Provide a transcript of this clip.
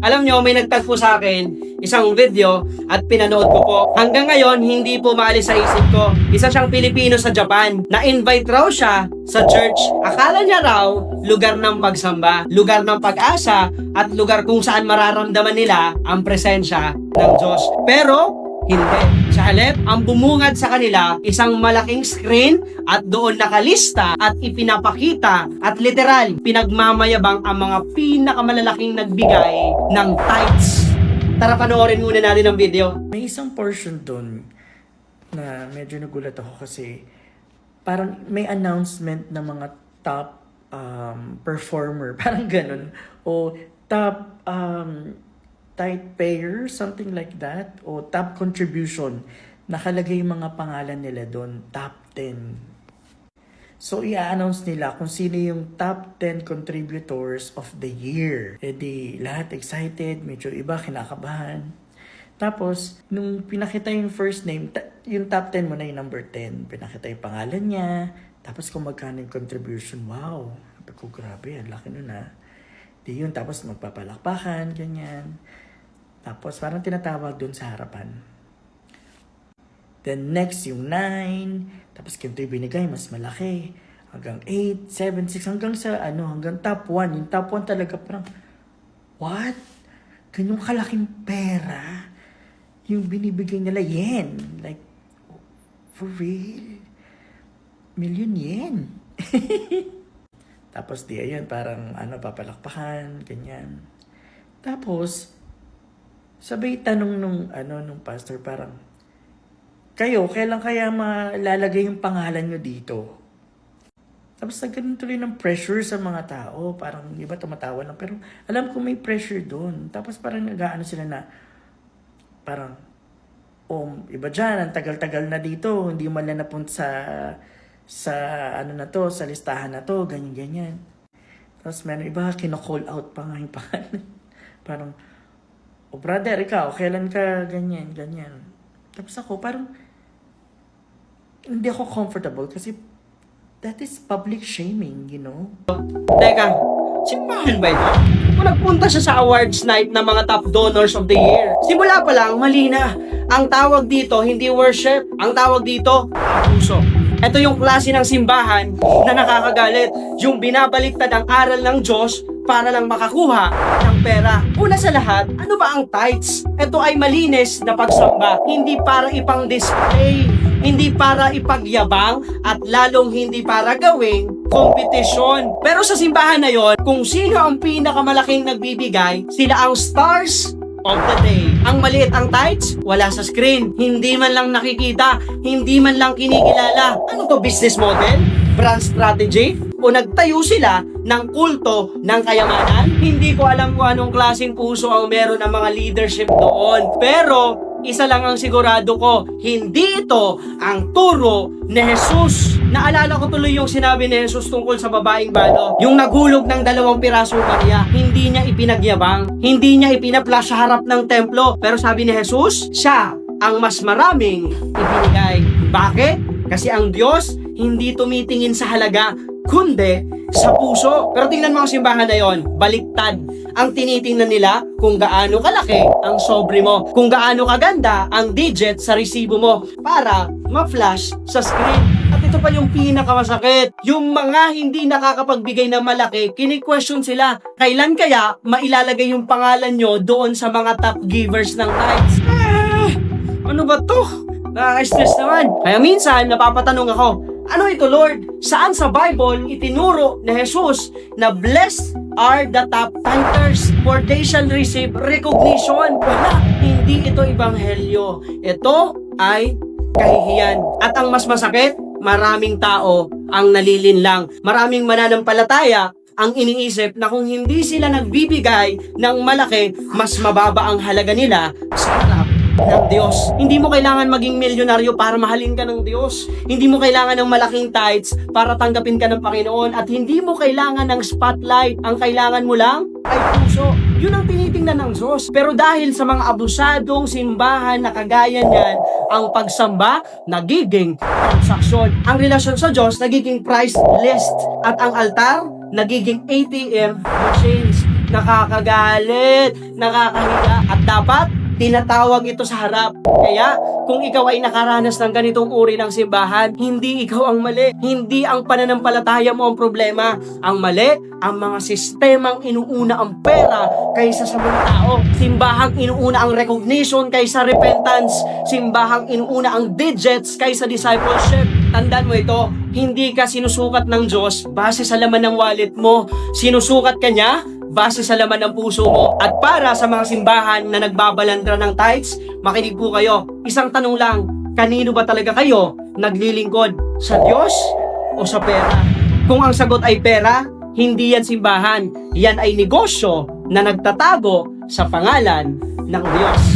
Alam nyo, may nagtagpo sa akin isang video at pinanood ko po. Hanggang ngayon, hindi po maalis sa isip ko. Isa siyang Pilipino sa Japan. Na-invite raw siya sa church. Akala niya raw, lugar ng pagsamba, lugar ng pag-asa, at lugar kung saan mararamdaman nila ang presensya ng Diyos. Pero, hindi. Sa halip, ang bumungad sa kanila, isang malaking screen at doon nakalista at ipinapakita at literal, pinagmamayabang ang mga pinakamalalaking nagbigay ng tithes. Tara, panoorin muna natin ang video. May isang portion doon na medyo nagulat ako kasi parang may announcement ng mga top performer, parang ganun. O top tithe payer, something like that. O top contribution. Nakalagay yung mga pangalan nila doon, top 10. So, i-announce nila kung sino yung top 10 contributors of the year. E di, lahat excited, medyo iba, kinakabahan. Tapos, nung pinakita yung first name, yung top 10 mo na yung number 10. Pinakita yung pangalan niya, tapos kung magkano yung contribution, wow. Sabi ko, grabe, ang laki nun ha. Di yun, tapos magpapalakpakan, ganyan. Tapos, parang tinatawag dun sa harapan. Then next yung 9, tapos yung binigay mas malaki. Hanggang 8, 7, 6, hanggang sa hanggang top 1. Yung top 1 talaga parang, what? Ganyong kalaking pera yung binibigay nila yen. Like, for real? Million yen. Tapos di ayun, parang papalakpakan, ganyan. Tapos, sabay tanong nung pastor, parang, kayo, kailan kaya malalagay yung pangalan nyo dito? Tapos nagkaroon tuloy ng pressure sa mga tao. Parang, iba tumatawa lang. Pero alam ko may pressure doon. Tapos parang nag-aano sila na, parang, iba dyan, ang tagal-tagal na dito. Hindi man lang napunta sa sa listahan na to, ganyan-ganyan. Tapos meron iba, kino-call out pa nga yung pangalan. Parang, brother, ikaw, kailan ka ganyan. Tapos ako, parang, hindi ako comfortable kasi that is public shaming, you know? Teka, simbahan ba ito? Kung nagpunta siya sa awards night ng mga top donors of the year, simula pa lang, mali na. Ang tawag dito, hindi worship. Ang tawag dito, abuso. Ito yung klase ng simbahan na nakakagalit. Yung binabaliktad ang aral ng Diyos para lang makakuha ng pera. Una sa lahat, ano ba ang tithes? Ito ay malinis na pagsamba. Hindi para ipang display, hindi para ipagyabang, at lalong hindi para gawing kompetisyon. Pero sa simbahan na yon, kung sino ang pinakamalaking nagbibigay, sila ang stars of the day. Ang maliit ang tithes, wala sa screen. Hindi man lang nakikita, hindi man lang kinikilala. Ano to, business model? Brand strategy? O nagtayo sila ng kulto ng kayamanan? Hindi ko alam kung anong klaseng puso ang meron ng mga leadership doon. Pero, isa lang ang sigurado ko, hindi ito ang turo ni Jesus. Naalala ko tuloy yung sinabi ni Jesus tungkol sa babaeng balo. Yung naghulog ng 2 pirasong barya, hindi niya ipinagyabang, hindi niya ipinaplas sa harap ng templo. Pero sabi ni Jesus, siya ang mas maraming ibinigay. Bakit? Kasi ang Diyos hindi tumitingin sa halaga, kundi sa puso. Pero tingnan mo ang simbahan na yon, baliktad. Ang tinitingnan nila kung gaano kalaki ang sobre mo, kung gaano kaganda ang digit sa resibo mo para ma-flash sa screen. At ito pa yung pinakamasakit. Yung mga hindi nakakapagbigay ng malaki, kini-question sila, kailan kaya mailalagay yung pangalan nyo doon sa mga top givers ng tithes? Ano ba to? Nakaka-stress naman. Kaya minsan, napapatanong ako, ano ito, Lord? Saan sa Bible itinuro ni Jesus na blessed are the top tithers for they shall receive recognition? Wala. Hindi ito ebanghelyo. Ito ay kahihiyan. At ang mas masakit, maraming tao ang nalilinlang. Maraming mananampalataya ang iniisip na kung hindi sila nagbibigay ng malaki, mas mababa ang halaga nila sa harap ng Diyos. Hindi mo kailangan maging milyonaryo para mahalin ka ng Diyos. Hindi mo kailangan ng malaking tithes para tanggapin ka ng Panginoon. At hindi mo kailangan ng spotlight. Ang kailangan mo lang ay puso. Yun ang tinitingnan ng Diyos. Pero dahil sa mga abusadong simbahan na kagaya niyan, ang pagsamba nagiging transaksyon. Ang relasyon sa Diyos nagiging price list. At ang altar nagiging ATM machines. nakakagalit, nakakahiya, at dapat tinatawag ito sa harap. Kaya, kung ikaw ay nakaranas ng ganitong uri ng simbahan, hindi ikaw ang mali. Hindi ang pananampalataya mo ang problema. Ang mali, ang mga sistemang inuuna ang pera kaysa sa mga tao. Simbahang inuuna ang recognition kaysa repentance. Simbahang inuuna ang digits kaysa discipleship. Tandaan mo ito, hindi ka sinusukat ng Diyos base sa laman ng wallet mo. Sinusukat ka niya base sa laman ng puso mo. At para sa mga simbahan na nagbabalandra ng tithes, makinig po kayo. Isang tanong lang, kanino ba talaga kayo naglilingkod? Sa Diyos o sa pera? Kung ang sagot ay pera, hindi yan simbahan. Yan ay negosyo na nagtatago sa pangalan ng Diyos.